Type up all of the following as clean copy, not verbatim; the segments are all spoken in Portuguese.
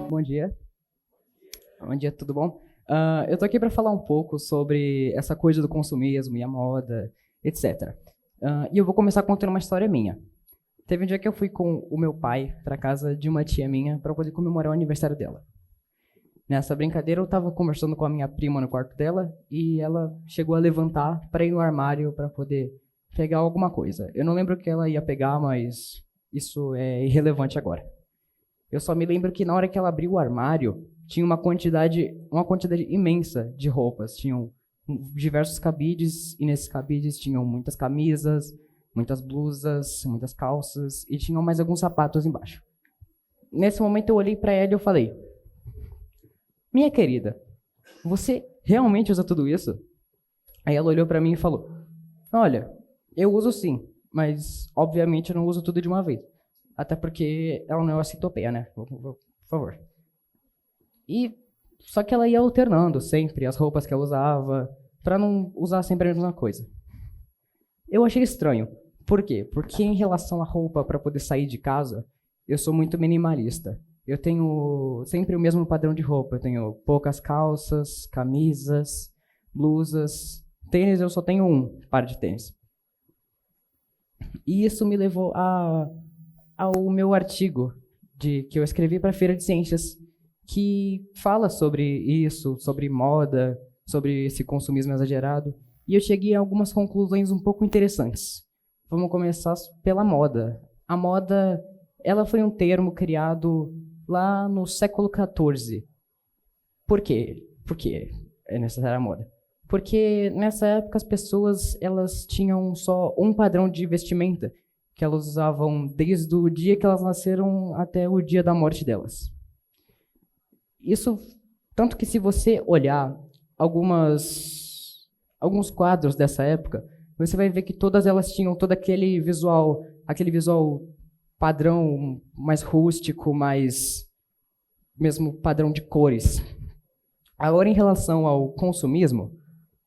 Bom dia. Bom dia, tudo bom? Eu tô aqui para falar um pouco sobre essa coisa do consumismo e a moda, etc. E eu vou começar contando uma história minha. Teve um dia que eu fui com o meu pai para casa de uma tia minha para poder comemorar o aniversário dela. Nessa brincadeira, eu estava conversando com a minha prima no quarto dela e ela chegou a levantar para ir no armário para poder pegar alguma coisa. Eu não lembro o que ela ia pegar, mas isso é irrelevante agora. Eu só me lembro que na hora que ela abriu o armário, tinha uma quantidade imensa de roupas. Tinham diversos cabides, e nesses cabides tinham muitas camisas, muitas blusas, muitas calças, e tinham mais alguns sapatos embaixo. Nesse momento eu olhei para ela e eu falei: minha querida, você realmente usa tudo isso? Aí ela olhou para mim e falou: olha, eu uso sim, mas obviamente eu não uso tudo de uma vez. Até porque ela não é uma centopeia, né? Por favor. E só que ela ia alternando sempre as roupas que ela usava, para não usar sempre a mesma coisa. Eu achei estranho. Por quê? Porque em relação à roupa para poder sair de casa, eu sou muito minimalista. Eu tenho sempre o mesmo padrão de roupa. Eu tenho poucas calças, camisas, blusas. Tênis eu só tenho um par de tênis. E isso me levou ao meu artigo que eu escrevi para a Feira de Ciências, que fala sobre isso, sobre moda, sobre esse consumismo exagerado. E eu cheguei a algumas conclusões um pouco interessantes. Vamos começar pela moda. A moda, ela foi um termo criado lá no século XIV. Por quê? Por que é necessária a moda? Porque nessa época as pessoas elas tinham só um padrão de vestimenta que elas usavam desde o dia que elas nasceram até o dia da morte delas. Isso, tanto que se você olhar alguns quadros dessa época, você vai ver que todas elas tinham todo aquele visual padrão mais rústico, mais mesmo padrão de cores. Agora, em relação ao consumismo,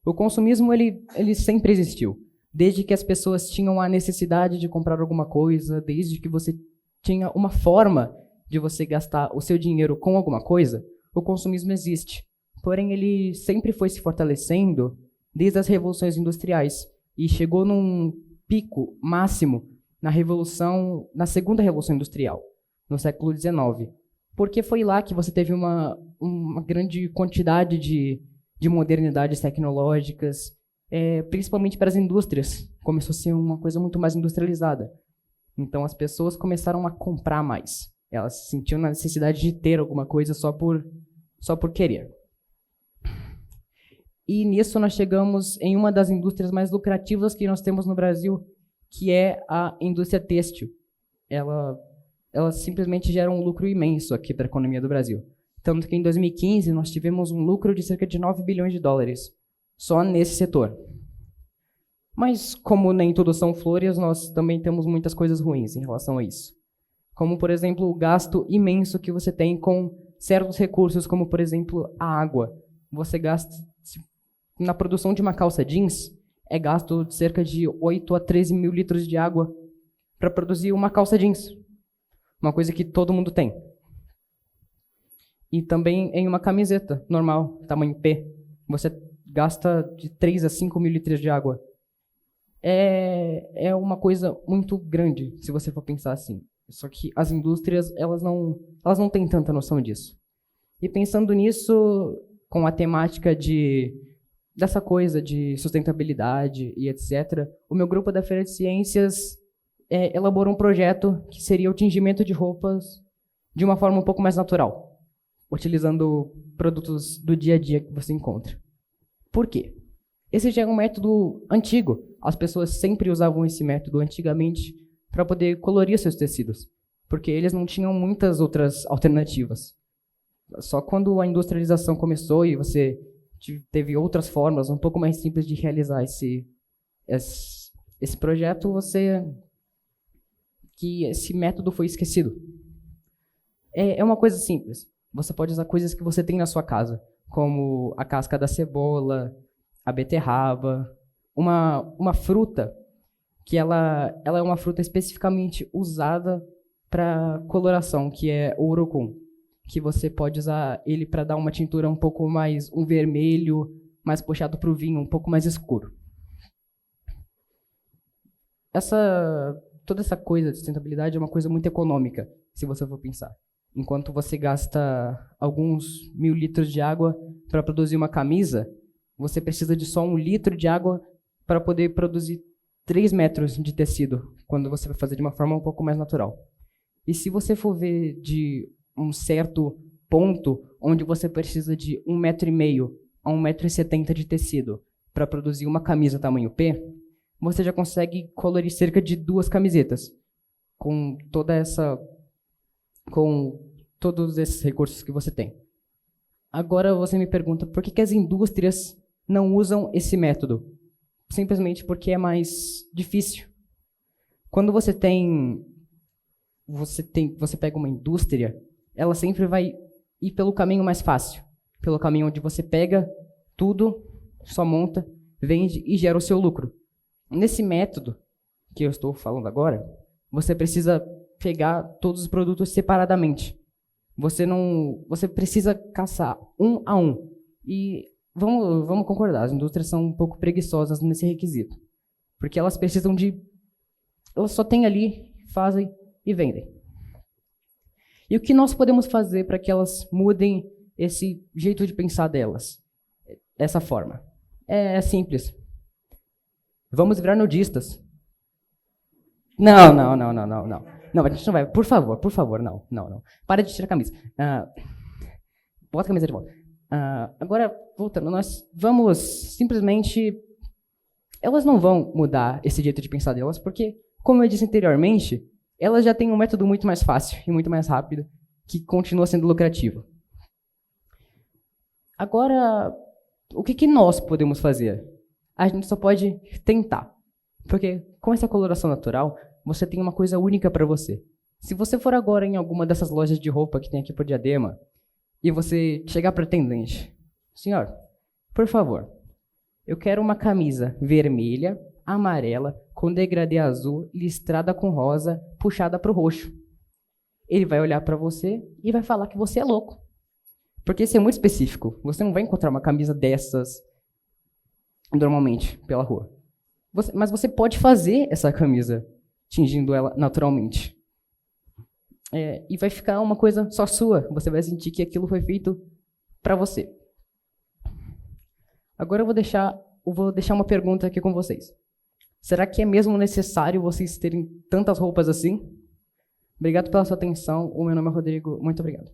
o consumismo ele sempre existiu. Desde que as pessoas tinham a necessidade de comprar alguma coisa, desde que você tinha uma forma de você gastar o seu dinheiro com alguma coisa, o consumismo existe. Porém, ele sempre foi se fortalecendo desde as revoluções industriais e chegou num pico máximo na segunda revolução industrial, no século XIX. Porque foi lá que você teve uma grande quantidade de modernidades tecnológicas, principalmente para as indústrias. Começou a ser uma coisa muito mais industrializada. Então as pessoas começaram a comprar mais. Elas sentiam a necessidade de ter alguma coisa só por querer. E nisso nós chegamos em uma das indústrias mais lucrativas que nós temos no Brasil, que é a indústria têxtil. Ela simplesmente gera um lucro imenso aqui para a economia do Brasil. Tanto que em 2015 nós tivemos um lucro de cerca de 9 bilhões de dólares, só nesse setor. Mas como nem tudo são flores, nós também temos muitas coisas ruins em relação a isso. Como, por exemplo, o gasto imenso que você tem com certos recursos, como, por exemplo, a água. Você gasta, na produção de uma calça jeans, é gasto de cerca de 8 a 13 mil litros de água para produzir uma calça jeans. Uma coisa que todo mundo tem. E também em uma camiseta normal, tamanho P, você gasta de 3 a 5 mil litros de água. É uma coisa muito grande, se você for pensar assim. Só que as indústrias, elas não têm tanta noção disso. E pensando nisso, com a temática dessa coisa de sustentabilidade e etc., o meu grupo da Feira de Ciências elaborou um projeto que seria o tingimento de roupas de uma forma um pouco mais natural, utilizando produtos do dia a dia que você encontra. Por quê? Esse já é um método antigo. As pessoas sempre usavam esse método antigamente para poder colorir seus tecidos, porque eles não tinham muitas outras alternativas. Só quando a industrialização começou e você teve outras formas um pouco mais simples de realizar esse projeto, que esse método foi esquecido. É uma coisa simples. Você pode usar coisas que você tem na sua casa, como a casca da cebola, a beterraba, uma fruta que ela é uma fruta especificamente usada para coloração, que é o Urucum, que você pode usar ele para dar uma tintura um pouco mais, um vermelho, mais puxado para o vinho, um pouco mais escuro. Toda essa coisa de sustentabilidade é uma coisa muito econômica, se você for pensar. Enquanto você gasta alguns 1000 litros de água para produzir uma camisa, você precisa de só 1 litro de água para poder produzir 3 metros de tecido, quando você vai fazer de uma forma um pouco mais natural. E se você for ver de um certo ponto, onde você precisa de 1,5 metro a 1,70 m de tecido para produzir uma camisa tamanho P, você já consegue colorir cerca de 2 camisetas, com todos esses recursos que você tem. Agora você me pergunta por que as indústrias não usam esse método? Simplesmente porque é mais difícil. Quando você pega uma indústria, ela sempre vai ir pelo caminho mais fácil, pelo caminho onde você pega tudo, só monta, vende e gera o seu lucro. Nesse método que eu estou falando agora, você precisa pegar todos os produtos separadamente. Você precisa caçar um a um. E vamos concordar, as indústrias são um pouco preguiçosas nesse requisito. Porque elas precisam elas só têm ali, fazem e vendem. E o que nós podemos fazer para que elas mudem esse jeito de pensar delas? Essa forma. É simples. Vamos virar nudistas. Não. Não, a gente não vai. Por favor, não. Para de tirar a camisa. Bota a camisa de volta. Agora, voltando, nós vamos simplesmente... Elas não vão mudar esse jeito de pensar delas, porque, como eu disse anteriormente, elas já têm um método muito mais fácil e muito mais rápido, que continua sendo lucrativo. Agora, o que nós podemos fazer? A gente só pode tentar. Porque com essa coloração natural, você tem uma coisa única para você. Se você for agora em alguma dessas lojas de roupa que tem aqui por Diadema, e você chegar para o atendente, senhor, por favor, eu quero uma camisa vermelha, amarela, com degradê azul, listrada com rosa, puxada para o roxo. Ele vai olhar para você e vai falar que você é louco. Porque isso é muito específico. Você não vai encontrar uma camisa dessas normalmente pela rua. Mas você pode fazer essa camisa tingindo ela naturalmente. E vai ficar uma coisa só sua. Você vai sentir que aquilo foi feito para você. Agora eu vou deixar uma pergunta aqui com vocês. Será que é mesmo necessário vocês terem tantas roupas assim? Obrigado pela sua atenção. O meu nome é Rodrigo. Muito obrigado.